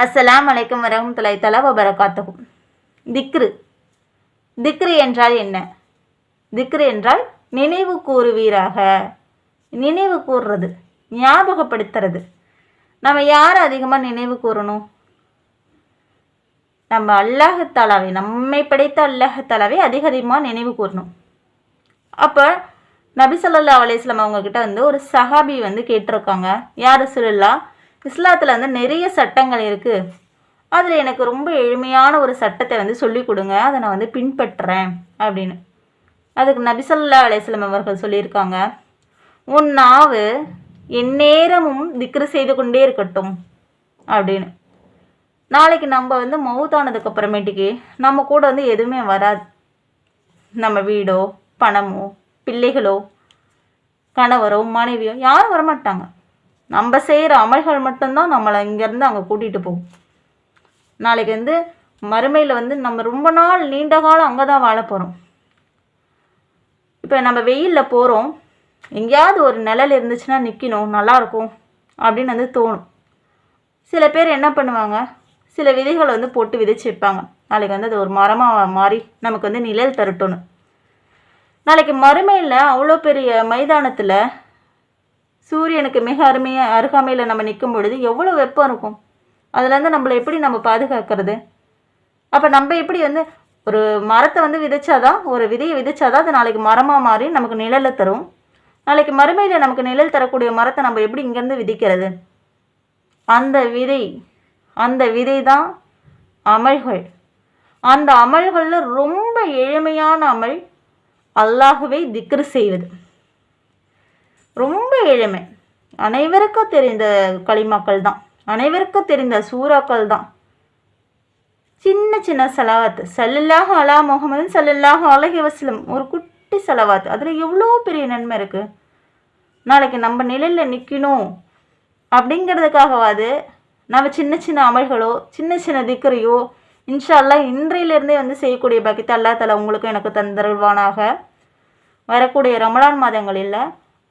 அஸ்ஸலாமு அலைக்கும் வரஹ்மத்துல்லாஹி தஆலா வபரகாத்துஹு. திக்ரு. திக்ரு என்றால் என்ன? திக்ரு என்றால் நினைவு கூறுவீராக. நினைவு கூறுறது, ஞாபகப்படுத்துறது. நம்ம யாரை அதிகமாக நினைவு கூறணும்? நம்ம அல்லாஹ் நம்மை படைத்த அல்லாஹ் அதிகமாக நினைவு கூறணும். அப்போ நபி ஸல்லல்லாஹு அலைஹி வஸல்லம் அவங்கக்கிட்ட ஒரு சஹாபி கேட்டிருக்காங்க, யார் ரசூலுல்லாஹ், இஸ்லாத்தில் நிறைய சட்டங்கள் இருக்குது, அதில் எனக்கு ரொம்ப எளிமையான ஒரு சட்டத்தை சொல்லி கொடுங்க, அதை நான் பின்பற்றுறேன் அப்படின்னு. அதுக்கு நபி ஸல்லல்லாஹு அலைஹி வஸல்லம் அவர்கள் சொல்லியிருக்காங்க, உன் நாவு எந்நேரமும் திக்ரு செய்து கொண்டே இருக்கட்டும் அப்படின்னு. நாளைக்கு நம்ம மௌத்தானதுக்கு அப்புறமேட்டுக்கு நம்ம கூட எதுவுமே வராது. நம்ம வீடோ பணமோ பிள்ளைகளோ கணவரோ மனைவியோ யாரும் வரமாட்டாங்க. நம்ம செய்கிற அமல்கள் மட்டும்தான் நம்மளை இங்கேருந்து அங்கே கூட்டிகிட்டு போகும். நாளைக்கு மறுமையில் நம்ம ரொம்ப நாள் நீண்ட காலம் அங்கே தான் வாழ போகிறோம். இப்போ நம்ம வெயிலில் போகிறோம், எங்கேயாவது ஒரு நிழல் இருந்துச்சுன்னா நிற்கணும், நல்லாயிருக்கும் அப்படின்னு தோணும். சில பேர் என்ன பண்ணுவாங்க, சில விதைகளை போட்டு விதைச்சி வைப்பாங்க. நாளைக்கு அது ஒரு மரமாக மாறி நமக்கு நிழல் தரட்டும்னு. நாளைக்கு மறுமையில் அவ்வளோ பெரிய மைதானத்தில் சூரியனுக்கு மிக அருகாமையில் நம்ம நிற்கும் பொழுது எவ்வளோ வெப்பம் இருக்கும். அதுலேருந்து நம்மளை எப்படி நம்ம பாதுகாக்கிறது? அப்போ நம்ம எப்படி ஒரு மரத்தை விதைச்சாதான், ஒரு விதையை விதைச்சாதான் அது நாளைக்கு மரமாக மாறி நமக்கு நிழலை தரும். நாளைக்கு மறுமையில் நமக்கு நிழல் தரக்கூடிய மரத்தை நம்ம எப்படி இங்கேருந்து விதைக்கிறது? அந்த விதை தான் அமல்கள். அந்த அமல்களில் ரொம்ப எளிமையான அமல் அல்லாஹ்வை திக்ரு செய்வது. ரொம்ப எளிமை. அனைவருக்கும் தெரிந்த களிமாக்கள் தான், அனைவருக்கும் தெரிந்த சூறாக்கள் தான். சின்ன சின்ன செலவாத்து, ஸல்லல்லாஹு அலா முஹம்மது ஸல்லல்லாஹு அலைஹி வஸல்லம், ஒரு குட்டி செலவாத்து, அதில் எவ்வளோ பெரிய நன்மை இருக்குது. நாளைக்கு நம்ம நிலையில் நிற்கணும் அப்படிங்கிறதுக்காகவாது நம்ம சின்ன சின்ன அமல்களோ சின்ன சின்ன திக்ரையோ இன்ஷா அல்லாஹ் இன்றையிலிருந்தே செய்யக்கூடிய பாக்கியத்தை அல்லாஹ் தஆலா உங்களுக்கு எனக்கு தந்தருள்வானாக. வரக்கூடிய ரமலான் மாதங்களில்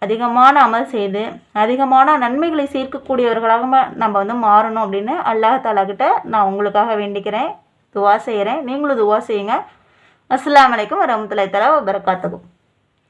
அதிகமான அமல் செய்து அதிகமான நன்மைகளை சேர்க்கக்கூடியவர்களாக நம்ம மாறணும் அப்படின்னு அல்லாஹ் தஆலா கிட்ட நான் உங்களுக்காக வேண்டிக்கிறேன், துவா செய்கிறேன். நீங்களும் துவா செய்யுங்க. அஸ்ஸலாமு அலைக்கும் வரஹ்மத்துல்லாஹி தஆலா வபரகாத்துஹு.